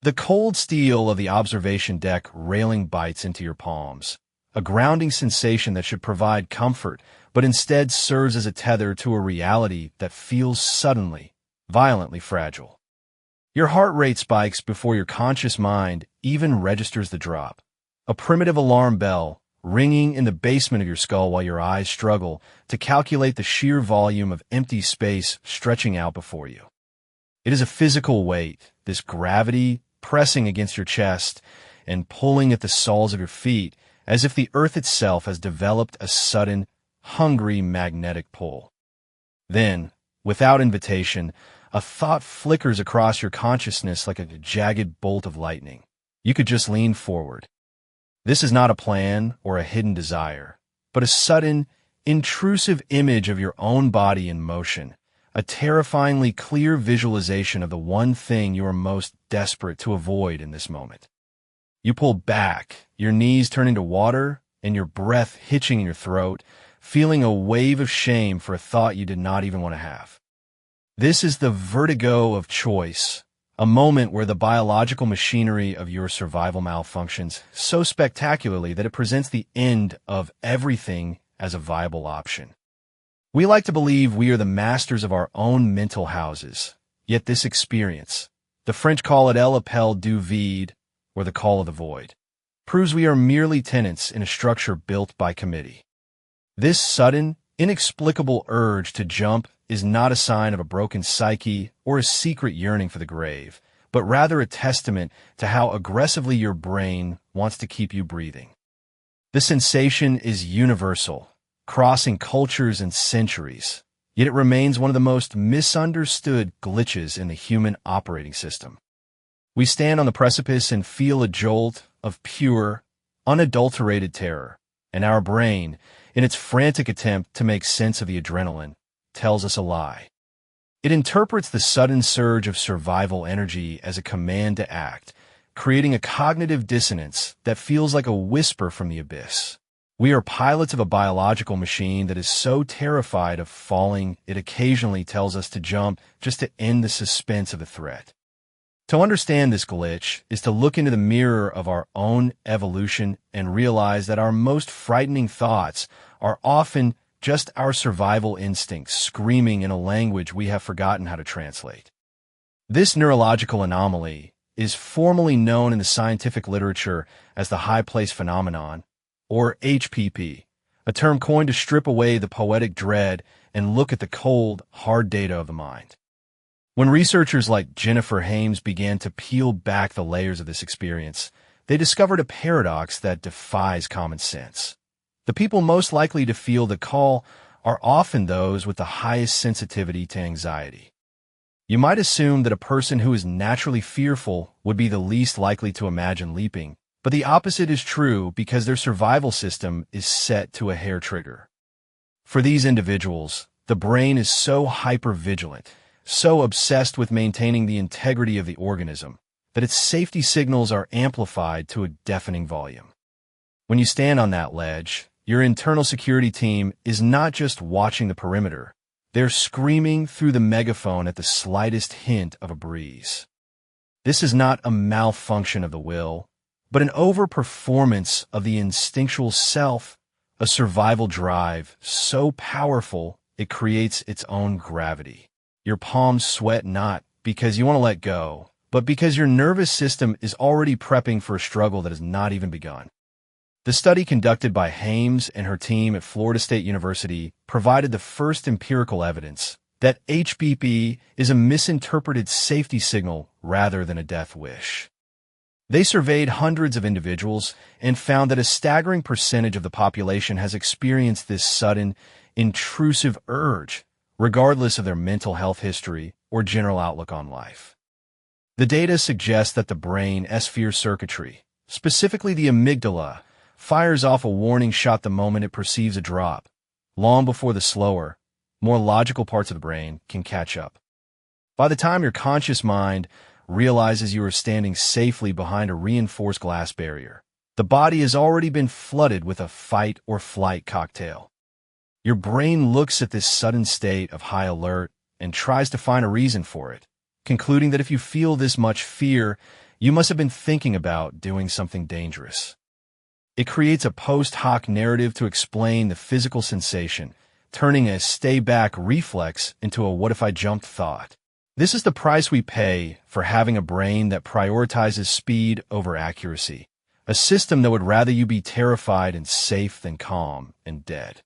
The cold steel of the observation deck railing bites into your palms, a grounding sensation that should provide comfort, but instead serves as a tether to a reality that feels suddenly, violently fragile. Your heart rate spikes before your conscious mind even registers the drop. A primitive alarm bell ringing in the basement of your skull while your eyes struggle to calculate the sheer volume of empty space stretching out before you. It is a physical weight, this gravity pressing against your chest and pulling at the soles of your feet, as if the earth itself has developed a sudden, hungry magnetic pull. Then, without invitation, a thought flickers across your consciousness like a jagged bolt of lightning. You could just lean forward. This is not a plan or a hidden desire, but a sudden, intrusive image of your own body in motion, a terrifyingly clear visualization of the one thing you are most desperate to avoid in this moment. You pull back, your knees turn into water, and your breath hitching in your throat, feeling a wave of shame for a thought you did not even want to have. This is the vertigo of choice, a moment where the biological machinery of your survival malfunctions so spectacularly that it presents the end of everything as a viable option. We like to believe we are the masters of our own mental houses, yet this experience, the French call it l'appel du vide, or the call of the void, proves we are merely tenants in a structure built by committee. This sudden, inexplicable urge to jump is not a sign of a broken psyche or a secret yearning for the grave, but rather a testament to how aggressively your brain wants to keep you breathing. The sensation is universal, crossing cultures and centuries, yet it remains one of the most misunderstood glitches in the human operating system. We stand on the precipice and feel a jolt of pure, unadulterated terror, and our brain, in its frantic attempt to make sense of the adrenaline, tells us a lie. It interprets the sudden surge of survival energy as a command to act, creating a cognitive dissonance that feels like a whisper from the abyss. We are pilots of a biological machine that is so terrified of falling it occasionally tells us to jump just to end the suspense of the threat. To understand this glitch is to look into the mirror of our own evolution and realize that our most frightening thoughts are often just our survival instincts screaming in a language we have forgotten how to translate. This neurological anomaly is formally known in the scientific literature as the high place phenomenon, or HPP, a term coined to strip away the poetic dread and look at the cold, hard data of the mind. When researchers like Jennifer Hames began to peel back the layers of this experience, they discovered a paradox that defies common sense. The people most likely to feel the call are often those with the highest sensitivity to anxiety. You might assume that a person who is naturally fearful would be the least likely to imagine leaping, but the opposite is true because their survival system is set to a hair trigger. For these individuals, the brain is so hypervigilant, so obsessed with maintaining the integrity of the organism, that its safety signals are amplified to a deafening volume. When you stand on that ledge, your internal security team is not just watching the perimeter, they're screaming through the megaphone at the slightest hint of a breeze. This is not a malfunction of the will, but an overperformance of the instinctual self, a survival drive so powerful it creates its own gravity. Your palms sweat not because you want to let go, but because your nervous system is already prepping for a struggle that has not even begun. The study conducted by Hames and her team at Florida State University provided the first empirical evidence that HPP is a misinterpreted safety signal rather than a death wish. They surveyed hundreds of individuals and found that a staggering percentage of the population has experienced this sudden, intrusive urge, regardless of their mental health history or general outlook on life. The data suggests that the brain's fear circuitry, specifically the amygdala, fires off a warning shot the moment it perceives a drop, long before the slower, more logical parts of the brain can catch up. By the time your conscious mind realizes you are standing safely behind a reinforced glass barrier, the body has already been flooded with a fight or flight cocktail. Your brain looks at this sudden state of high alert and tries to find a reason for it, concluding that if you feel this much fear, You must have been thinking about doing something dangerous. It creates a post hoc narrative to explain the physical sensation, turning a stay-back reflex into a what if I jumped thought. This is the price we pay for having a brain that prioritizes speed over accuracy, a system that would rather you be terrified and safe than calm and dead.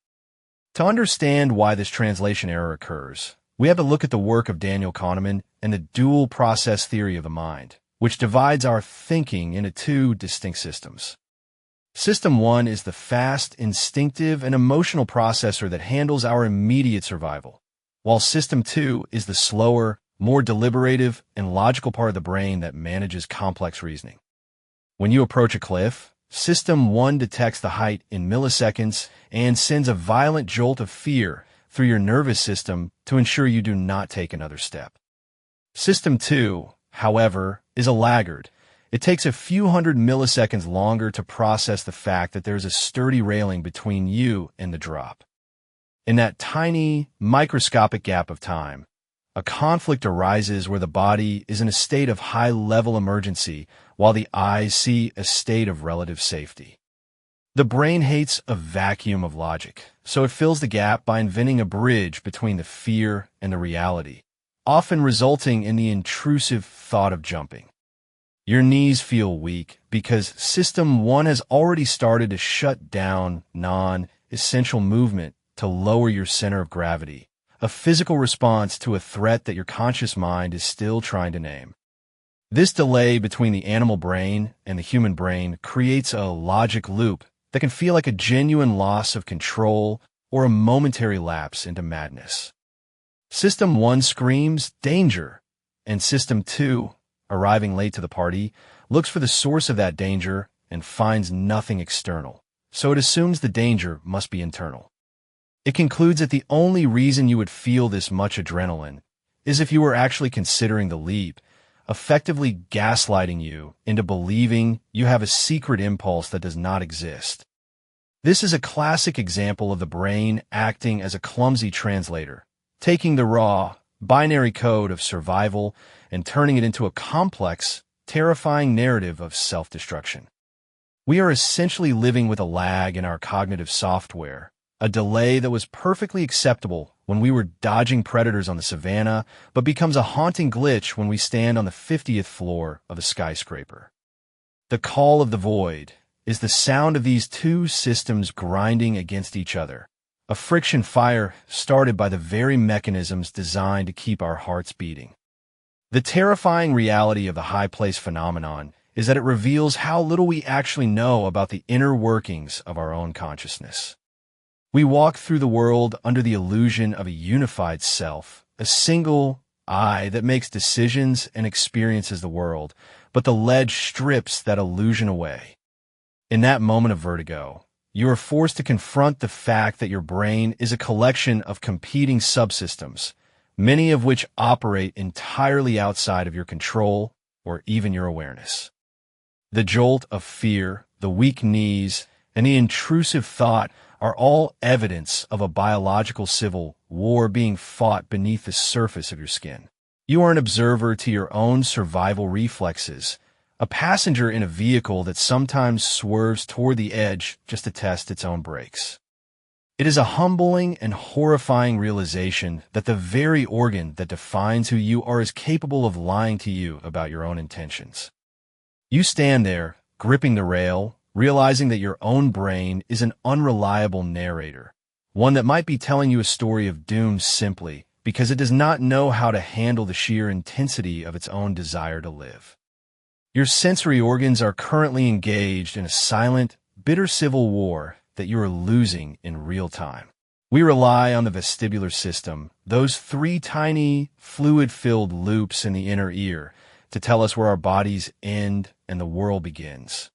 To understand why this translation error occurs, we have to look at the work of Daniel Kahneman and the dual process theory of the mind, which divides our thinking into two distinct systems. System 1 is the fast, instinctive, and emotional processor that handles our immediate survival, while System 2 is the slower, more deliberative, and logical part of the brain that manages complex reasoning. When you approach a cliff, System 1 detects the height in milliseconds and sends a violent jolt of fear through your nervous system to ensure you do not take another step. System 2, however, is a laggard. It takes a few hundred milliseconds longer to process the fact that there's a sturdy railing between you and the drop. In that tiny, microscopic gap of time, a conflict arises where the body is in a state of high-level emergency while the eyes see a state of relative safety. The brain hates a vacuum of logic, so it fills the gap by inventing a bridge between the fear and the reality, often resulting in the intrusive thought of jumping. Your knees feel weak because System 1 has already started to shut down non-essential movement to lower your center of gravity, a physical response to a threat that your conscious mind is still trying to name. This delay between the animal brain and the human brain creates a logic loop that can feel like a genuine loss of control or a momentary lapse into madness. System 1 screams danger, and System 2, arriving late to the party, looks for the source of that danger and finds nothing external, so it assumes the danger must be internal. It concludes that the only reason you would feel this much adrenaline is if you were actually considering the leap, effectively gaslighting you into believing you have a secret impulse that does not exist. This is a classic example of the brain acting as a clumsy translator, taking the raw, binary code of survival and turning it into a complex, terrifying narrative of self-destruction. We are essentially living with a lag in our cognitive software, a delay that was perfectly acceptable when we were dodging predators on the savannah, but becomes a haunting glitch when we stand on the 50th floor of a skyscraper. The call of the void is the sound of these two systems grinding against each other, a friction fire started by the very mechanisms designed to keep our hearts beating. The terrifying reality of the high place phenomenon is that it reveals how little we actually know about the inner workings of our own consciousness. We walk through the world under the illusion of a unified self, a single I that makes decisions and experiences the world, but the ledge strips that illusion away. In that moment of vertigo, you are forced to confront the fact that your brain is a collection of competing subsystems, many of which operate entirely outside of your control or even your awareness. The jolt of fear, the weak knees, and the intrusive thought are all evidence of a biological civil war being fought beneath the surface of your skin. You are an observer to your own survival reflexes, a passenger in a vehicle that sometimes swerves toward the edge just to test its own brakes. It is a humbling and horrifying realization that the very organ that defines who you are is capable of lying to you about your own intentions. You stand there, gripping the rail, realizing that your own brain is an unreliable narrator, one that might be telling you a story of doom simply because it does not know how to handle the sheer intensity of its own desire to live. Your sensory organs are currently engaged in a silent, bitter civil war that you are losing in real time. We rely on the vestibular system, those three tiny, fluid-filled loops in the inner ear, to tell us where our bodies end and the world begins.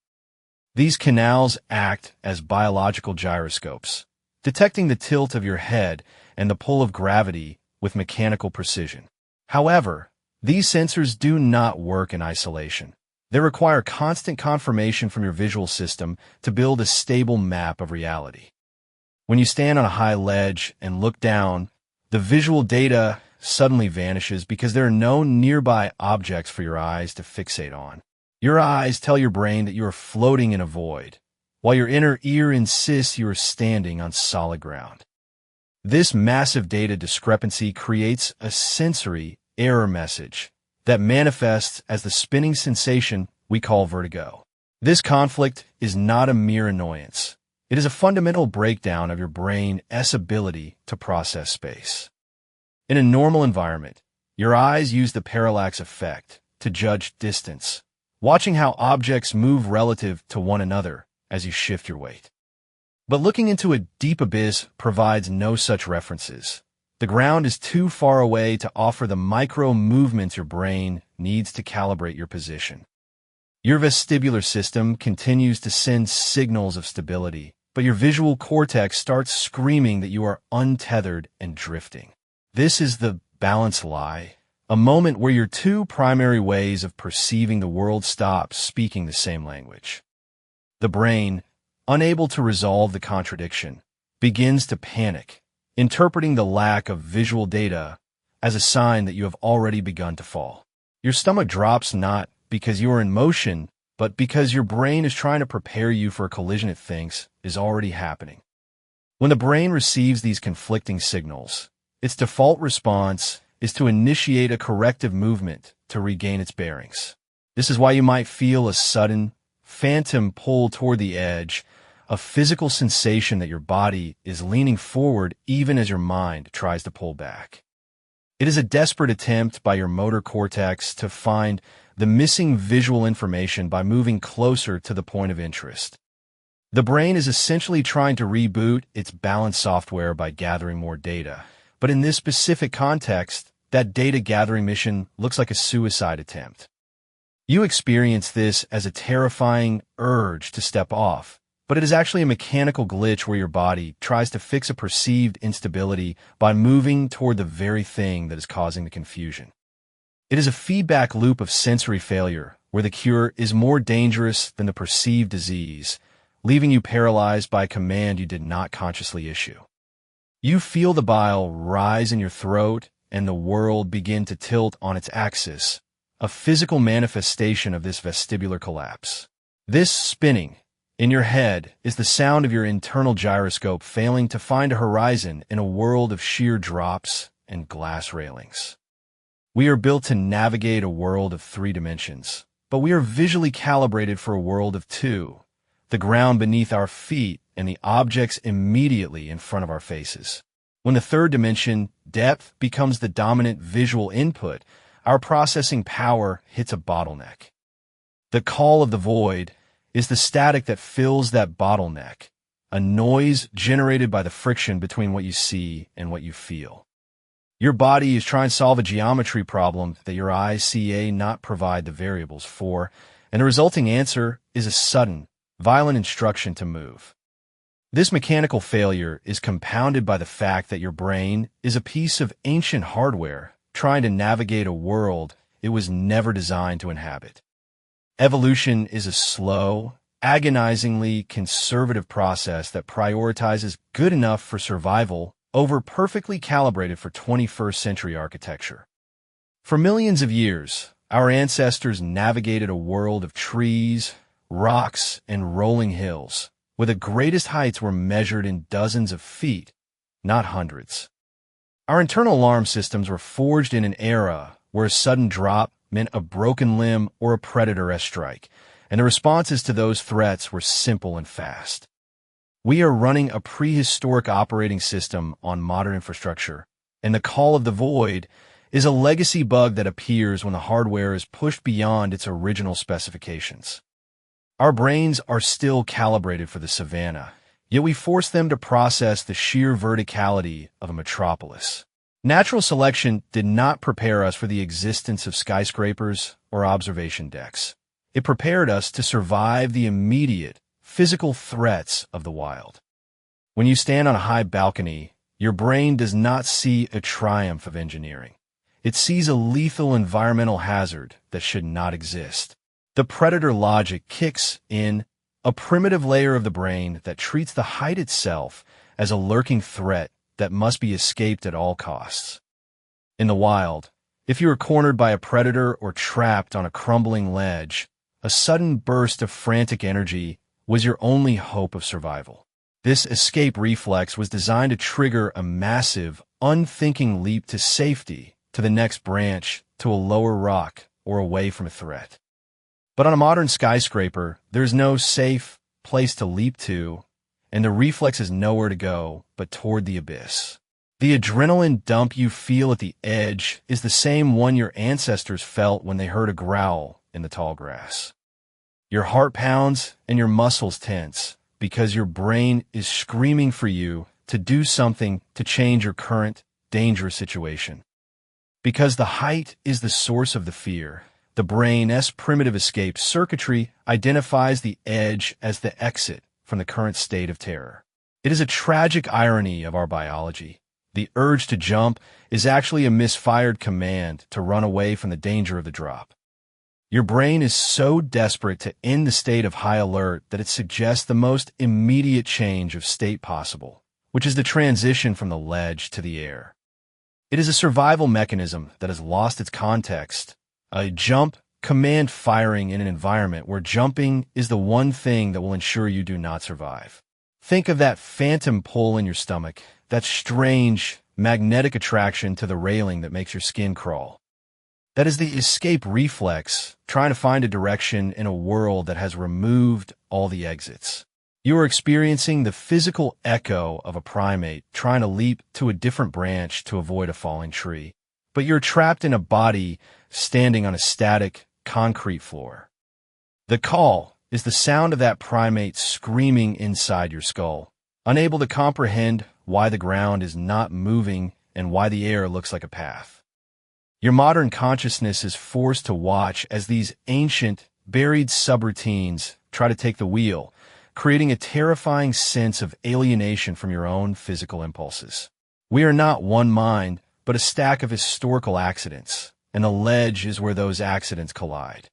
These canals act as biological gyroscopes, detecting the tilt of your head and the pull of gravity with mechanical precision. However, these sensors do not work in isolation. They require constant confirmation from your visual system to build a stable map of reality. When you stand on a high ledge and look down, the visual data suddenly vanishes because there are no nearby objects for your eyes to fixate on. Your eyes tell your brain that you are floating in a void, while your inner ear insists you are standing on solid ground. This massive data discrepancy creates a sensory error message that manifests as the spinning sensation we call vertigo. This conflict is not a mere annoyance. It is a fundamental breakdown of your brain's ability to process space. In a normal environment, your eyes use the parallax effect to judge distance, watching how objects move relative to one another as you shift your weight. But looking into a deep abyss provides no such references. The ground is too far away to offer the micro movements your brain needs to calibrate your position. Your vestibular system continues to send signals of stability, but your visual cortex starts screaming that you are untethered and drifting. This is the balance lie, a moment where your two primary ways of perceiving the world stop speaking the same language. The brain, unable to resolve the contradiction, begins to panic, interpreting the lack of visual data as a sign that you have already begun to fall. Your stomach drops not because you are in motion, but because your brain is trying to prepare you for a collision it thinks is already happening. When the brain receives these conflicting signals, its default response is to initiate a corrective movement to regain its bearings. This is why you might feel a sudden, phantom pull toward the edge, a physical sensation that your body is leaning forward even as your mind tries to pull back. It is a desperate attempt by your motor cortex to find the missing visual information by moving closer to the point of interest. The brain is essentially trying to reboot its balance software by gathering more data. But in this specific context, that data gathering mission looks like a suicide attempt. You experience this as a terrifying urge to step off, but it is actually a mechanical glitch where your body tries to fix a perceived instability by moving toward the very thing that is causing the confusion. It is a feedback loop of sensory failure, where the cure is more dangerous than the perceived disease, leaving you paralyzed by a command you did not consciously issue. You feel the bile rise in your throat and the world begin to tilt on its axis, a physical manifestation of this vestibular collapse. This spinning in your head is the sound of your internal gyroscope failing to find a horizon in a world of sheer drops and glass railings. We are built to navigate a world of 3 dimensions, but we are visually calibrated for a world of 2, the ground beneath our feet and the objects immediately in front of our faces. When the 3rd dimension, depth, becomes the dominant visual input, our processing power hits a bottleneck. The call of the void is the static that fills that bottleneck, a noise generated by the friction between what you see and what you feel. Your body is trying to solve a geometry problem that your eyes not provide the variables for, and the resulting answer is a sudden, violent instruction to move. This mechanical failure is compounded by the fact that your brain is a piece of ancient hardware trying to navigate a world it was never designed to inhabit. Evolution is a slow, agonizingly conservative process that prioritizes good enough for survival over perfectly calibrated for 21st century architecture. For millions of years, our ancestors navigated a world of trees, rocks, and rolling hills, where the greatest heights were measured in dozens of feet, not hundreds. Our internal alarm systems were forged in an era where a sudden drop meant a broken limb or a predator-esque strike, and the responses to those threats were simple and fast. We are running a prehistoric operating system on modern infrastructure, and the call of the void is a legacy bug that appears when the hardware is pushed beyond its original specifications. Our brains are still calibrated for the savannah, yet we force them to process the sheer verticality of a metropolis. Natural selection did not prepare us for the existence of skyscrapers or observation decks. It prepared us to survive the immediate, physical threats of the wild. When you stand on a high balcony, your brain does not see a triumph of engineering. It sees a lethal environmental hazard that should not exist. The predator logic kicks in, a primitive layer of the brain that treats the height itself as a lurking threat that must be escaped at all costs. In the wild, if you are cornered by a predator or trapped on a crumbling ledge, A sudden burst of frantic energy was your only hope of survival. This escape reflex was designed to trigger a massive, unthinking leap to safety, to the next branch, to a lower rock, or away from a threat. But on a modern skyscraper, there's no safe place to leap to, and the reflex is nowhere to go but toward the abyss. The adrenaline dump you feel at the edge is the same one your ancestors felt when they heard a growl in the tall grass. Your heart pounds and your muscles tense because your brain is screaming for you to do something to change your current dangerous situation. Because the height is the source of the fear, the brain's primitive escape circuitry identifies the edge as the exit from the current state of terror. It is a tragic irony of our biology. The urge to jump is actually a misfired command to run away from the danger of the drop. Your brain is so desperate to end the state of high alert that it suggests the most immediate change of state possible, which is the transition from the ledge to the air. It is a survival mechanism that has lost its context. A jump command firing in an environment where jumping is the one thing that will ensure you do not survive. Think of that phantom pull in your stomach, that strange, magnetic attraction to the railing that makes your skin crawl. That is the escape reflex, trying to find a direction in a world that has removed all the exits. You are experiencing the physical echo of a primate trying to leap to a different branch to avoid a falling tree. But you're trapped in a body standing on a static, concrete floor. The call is the sound of that primate screaming inside your skull, unable to comprehend why the ground is not moving and why the air looks like a path. Your modern consciousness is forced to watch as these ancient, buried subroutines try to take the wheel, creating a terrifying sense of alienation from your own physical impulses. We are not one mind, but a stack of historical accidents, and the ledge is where those accidents collide.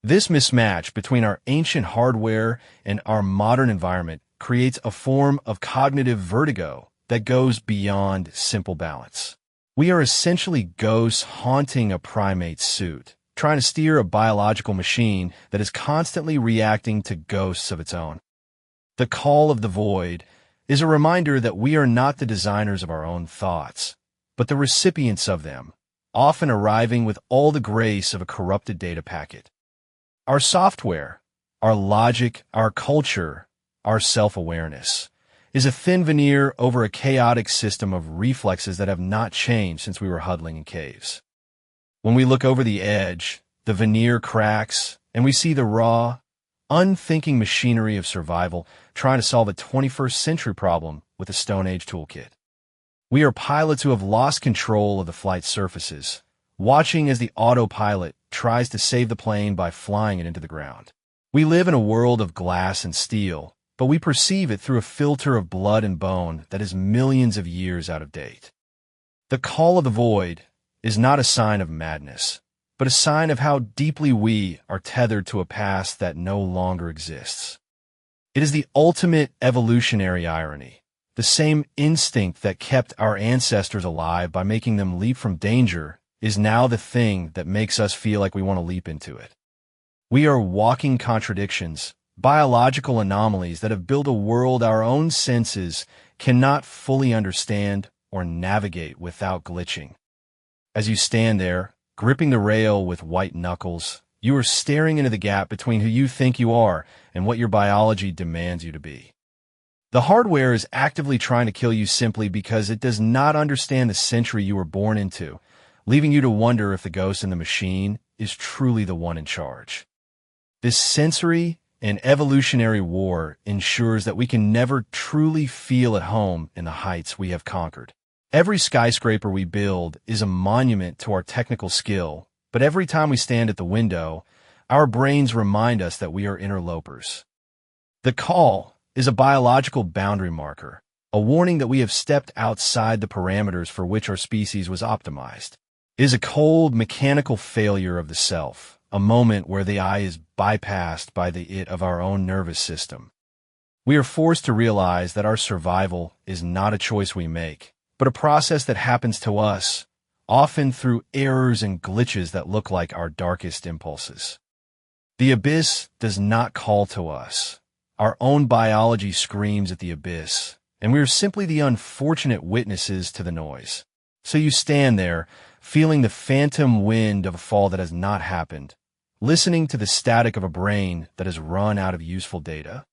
This mismatch between our ancient hardware and our modern environment creates a form of cognitive vertigo that goes beyond simple balance. We are essentially ghosts haunting a primate's suit, trying to steer a biological machine that is constantly reacting to ghosts of its own. The call of the void is a reminder that we are not the designers of our own thoughts, but the recipients of them, often arriving with all the grace of a corrupted data packet. Our software, our logic, our culture, our self-awareness is a thin veneer over a chaotic system of reflexes that have not changed since we were huddling in caves. When we look over the edge, the veneer cracks, and we see the raw, unthinking machinery of survival trying to solve a 21st century problem with a Stone Age toolkit. We are pilots who have lost control of the flight surfaces, watching as the autopilot tries to save the plane by flying it into the ground. We live in a world of glass and steel, but we perceive it through a filter of blood and bone that is millions of years out of date. The call of the void is not a sign of madness, but a sign of how deeply we are tethered to a past that no longer exists. It is the ultimate evolutionary irony. The same instinct that kept our ancestors alive by making them leap from danger is now the thing that makes us feel like we want to leap into it. We are walking contradictions, biological anomalies that have built a world our own senses cannot fully understand or navigate without glitching. As you stand there, gripping the rail with white knuckles, you are staring into the gap between who you think you are and what your biology demands you to be. The hardware is actively trying to kill you simply because it does not understand the century you were born into, leaving you to wonder if the ghost in the machine is truly the one in charge. This sensory and evolutionary war ensures that we can never truly feel at home in the heights we have conquered. Every skyscraper we build is a monument to our technical skill, but every time we stand at the window, our brains remind us that we are interlopers. The call is a biological boundary marker, a warning that we have stepped outside the parameters for which our species was optimized. It is a cold, mechanical failure of the self, a moment where the I is bypassed by the it of our own nervous system. We are forced to realize that our survival is not a choice we make, but a process that happens to us, often through errors and glitches that look like our darkest impulses. The abyss does not call to us. Our own biology screams at the abyss, and we are simply the unfortunate witnesses to the noise. So you stand there, feeling the phantom wind of a fall that has not happened, listening to the static of a brain that has run out of useful data.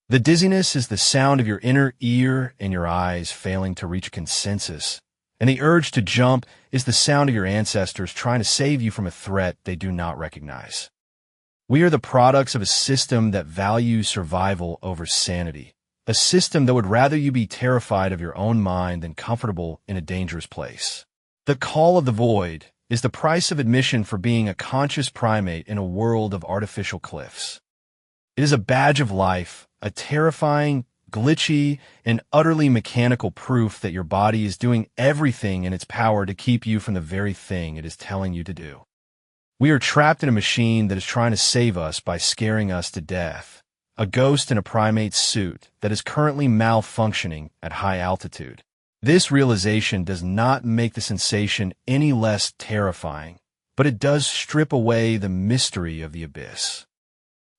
The dizziness is the sound of your inner ear and your eyes failing to reach consensus, and the urge to jump is the sound of your ancestors trying to save you from a threat they do not recognize. We are the products of a system that values survival over sanity, a system that would rather you be terrified of your own mind than comfortable in a dangerous place. The call of the void is the price of admission for being a conscious primate in a world of artificial cliffs. It is a badge of life, a terrifying, glitchy, and utterly mechanical proof that your body is doing everything in its power to keep you from the very thing it is telling you to do. We are trapped in a machine that is trying to save us by scaring us to death, a ghost in a primate suit that is currently malfunctioning at high altitude. This realization does not make the sensation any less terrifying, but it does strip away the mystery of the abyss.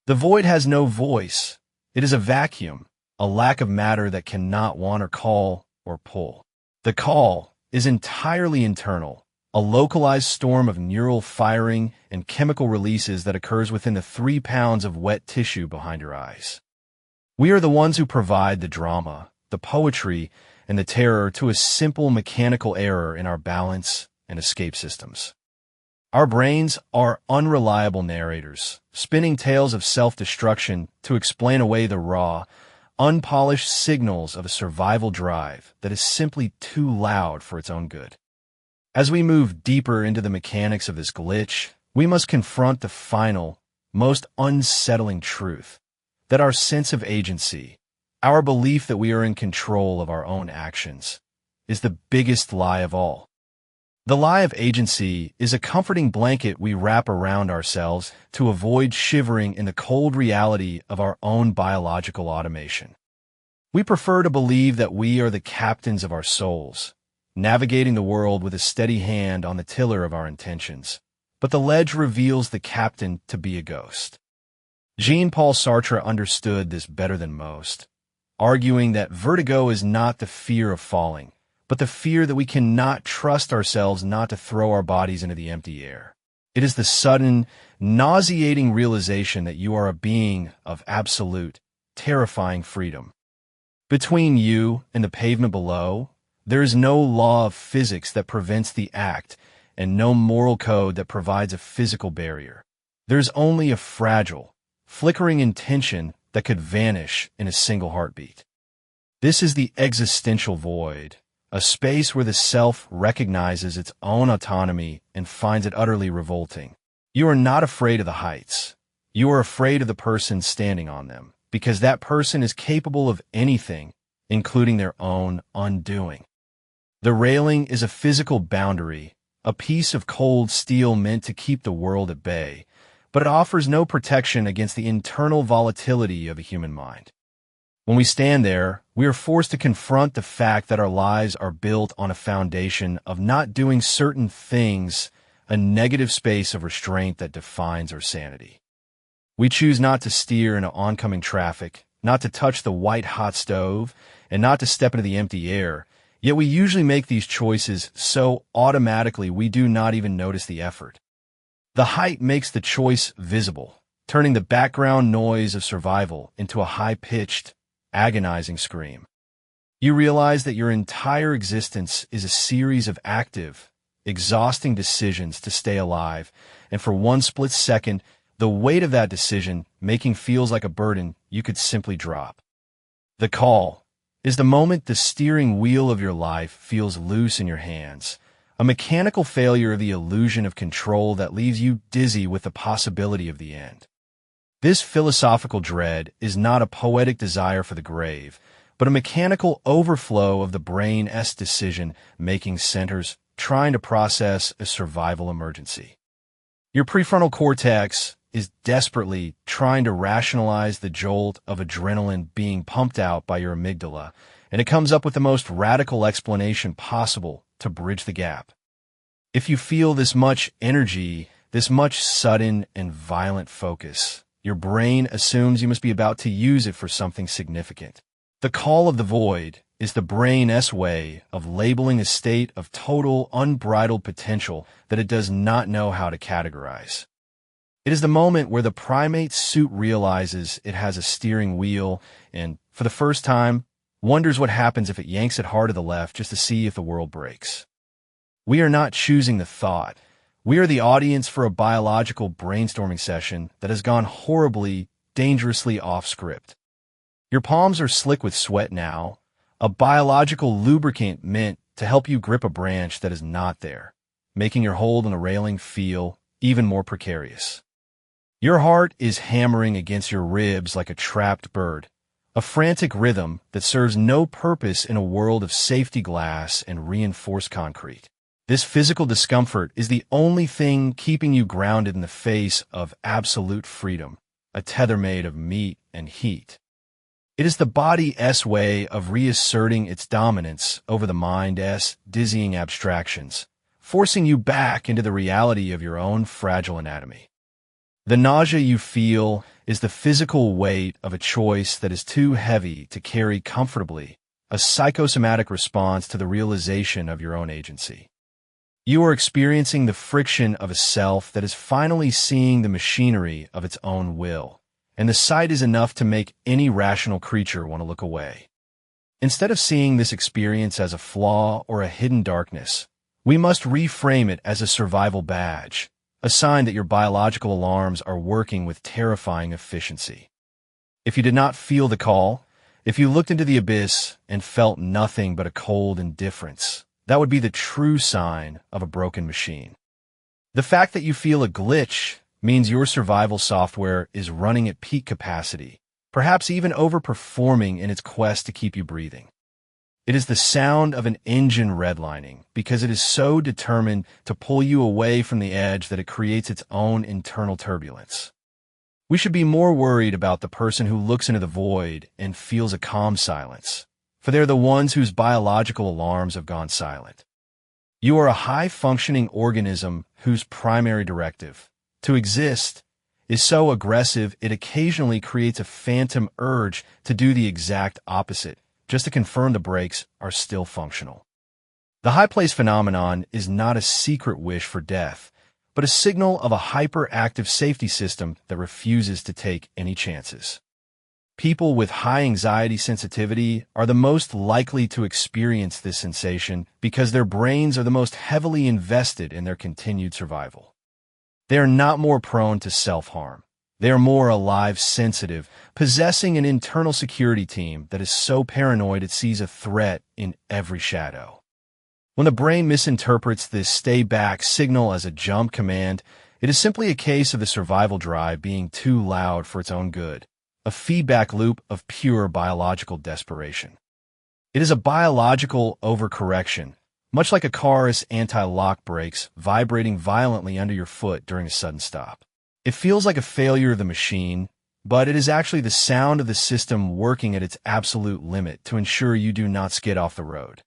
The void has no voice. It is a vacuum, a lack of matter that cannot want or call or pull. The call is entirely internal, a localized storm of neural firing and chemical releases that occurs within the 3 pounds of wet tissue behind your eyes. We are the ones who provide the drama, the poetry, and the terror to a simple mechanical error in our balance and escape systems. Our brains are unreliable narrators, spinning tales of self-destruction to explain away the raw, unpolished signals of a survival drive that is simply too loud for its own good. As we move deeper into the mechanics of this glitch, we must confront the final, most unsettling truth, that our sense of agency, our belief that we are in control of our own actions, is the biggest lie of all. The lie of agency is a comforting blanket we wrap around ourselves to avoid shivering in the cold reality of our own biological automation. We prefer to believe that we are the captains of our souls, navigating the world with a steady hand on the tiller of our intentions, but the ledge reveals the captain to be a ghost. Jean-Paul Sartre understood this better than most, arguing that vertigo is not the fear of falling, but the fear that we cannot trust ourselves not to throw our bodies into the empty air. It is the sudden, nauseating realization that you are a being of absolute, terrifying freedom. Between you and the pavement below, there is no law of physics that prevents the act and no moral code that provides a physical barrier. There's only a fragile, flickering intention that could vanish in a single heartbeat. This is the existential void, a space where the self recognizes its own autonomy and finds it utterly revolting. You are not afraid of the heights. You are afraid of the person standing on them, because that person is capable of anything, including their own undoing. The railing is a physical boundary, a piece of cold steel meant to keep the world at bay, but it offers no protection against the internal volatility of a human mind. When we stand there, we are forced to confront the fact that our lives are built on a foundation of not doing certain things, a negative space of restraint that defines our sanity. We choose not to steer into oncoming traffic, not to touch the white-hot stove, and not to step into the empty air, yet we usually make these choices so automatically we do not even notice the effort. The height makes the choice visible, turning the background noise of survival into a high-pitched, agonizing scream. You realize that your entire existence is a series of active, exhausting decisions to stay alive, and for one split second, the weight of that decision-making feels like a burden you could simply drop. The call is the moment the steering wheel of your life feels loose in your hands, a mechanical failure of the illusion of control that leaves you dizzy with the possibility of the end. This philosophical dread is not a poetic desire for the grave, but a mechanical overflow of the brain's decision-making centers trying to process a survival emergency. Your prefrontal cortex is desperately trying to rationalize the jolt of adrenaline being pumped out by your amygdala, and it comes up with the most radical explanation possible to bridge the gap. If you feel this much energy this much sudden and violent focus, your brain assumes you must be about to use it for something significant. The call of the void is the brain's way of labeling a state of total, unbridled potential that it does not know how to categorize. It is the moment where the primate suit realizes it has a steering wheel and, for the first time, wonders what happens if it yanks it hard to the left just to see if the world breaks. We are not choosing the thought. We are the audience for a biological brainstorming session that has gone horribly, dangerously off script. Your palms are slick with sweat now, a biological lubricant meant to help you grip a branch that is not there, making your hold on the railing feel even more precarious. Your heart is hammering against your ribs like a trapped bird, a frantic rhythm that serves no purpose in a world of safety glass and reinforced concrete. This physical discomfort is the only thing keeping you grounded in the face of absolute freedom, a tether made of meat and heat. It is the body's way of reasserting its dominance over the mind's dizzying abstractions, forcing you back into the reality of your own fragile anatomy. The nausea you feel is the physical weight of a choice that is too heavy to carry comfortably, a psychosomatic response to the realization of your own agency. You are experiencing the friction of a self that is finally seeing the machinery of its own will, and the sight is enough to make any rational creature want to look away. Instead of seeing this experience as a flaw or a hidden darkness, we must reframe it as a survival badge, a sign that your biological alarms are working with terrifying efficiency. If you did not feel the call, if you looked into the abyss and felt nothing but a cold indifference, that would be the true sign of a broken machine. The fact that you feel a glitch means your survival software is running at peak capacity, perhaps even overperforming in its quest to keep you breathing. It is the sound of an engine redlining because it is so determined to pull you away from the edge that it creates its own internal turbulence. We should be more worried about the person who looks into the void and feels a calm silence, for they're the ones whose biological alarms have gone silent. You are a high-functioning organism whose primary directive, to exist, is so aggressive it occasionally creates a phantom urge to do the exact opposite, just to confirm the brakes are still functional. The high place phenomenon is not a secret wish for death, but a signal of a hyperactive safety system that refuses to take any chances. People with high anxiety sensitivity are the most likely to experience this sensation because their brains are the most heavily invested in their continued survival. They are not more prone to self-harm. They are more alive sensitive, possessing an internal security team that is so paranoid it sees a threat in every shadow. When the brain misinterprets this stay back signal as a jump command, it is simply a case of the survival drive being too loud for its own good, a feedback loop of pure biological desperation. It is a biological overcorrection, much like a car's anti-lock brakes vibrating violently under your foot during a sudden stop. It feels like a failure of the machine, but it is actually the sound of the system working at its absolute limit to ensure you do not skid off the road.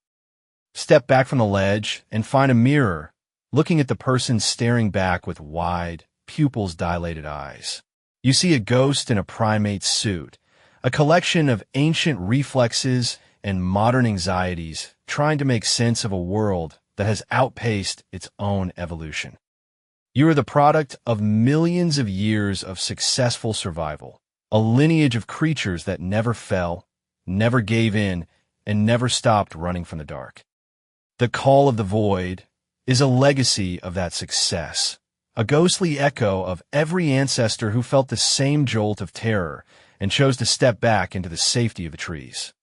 Step back from the ledge and find a mirror, looking at the person staring back with wide, pupils-dilated eyes. You see a ghost in a primate suit, a collection of ancient reflexes and modern anxieties trying to make sense of a world that has outpaced its own evolution. You are the product of millions of years of successful survival, a lineage of creatures that never fell, never gave in, and never stopped running from the dark. The call of the void is a legacy of that success, a ghostly echo of every ancestor who felt the same jolt of terror and chose to step back into the safety of the trees.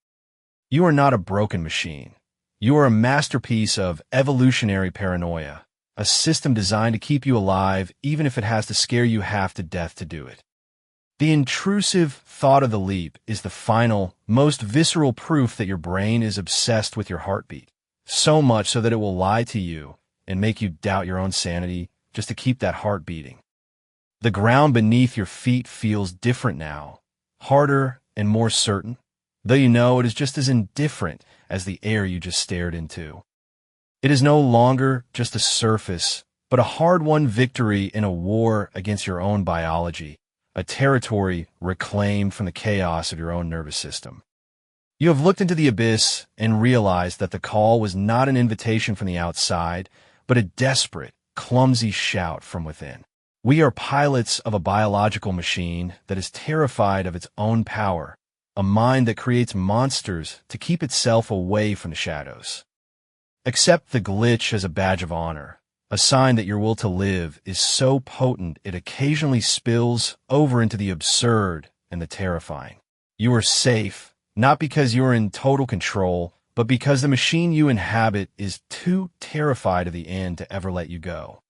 You are not a broken machine. You are a masterpiece of evolutionary paranoia, a system designed to keep you alive even if it has to scare you half to death to do it. The intrusive thought of the leap is the final, most visceral proof that your brain is obsessed with your heartbeat, so much so that it will lie to you and make you doubt your own sanity just to keep that heart beating. The ground beneath your feet feels different now, harder and more certain, though you know it is just as indifferent as the air you just stared into. It is no longer just a surface, but a hard-won victory in a war against your own biology, a territory reclaimed from the chaos of your own nervous system. You have looked into the abyss and realized that the call was not an invitation from the outside, but a desperate, clumsy shout from within. We are pilots of a biological machine that is terrified of its own power, a mind that creates monsters to keep itself away from the shadows. Accept the glitch as a badge of honor, a sign that your will to live is so potent it occasionally spills over into the absurd and the terrifying. You are safe, not because you are in total control, but because the machine you inhabit is too terrified of the end to ever let you go.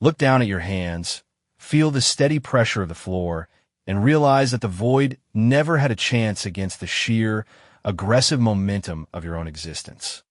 Look down at your hands, feel the steady pressure of the floor, and realize that the void never had a chance against the sheer, aggressive momentum of your own existence.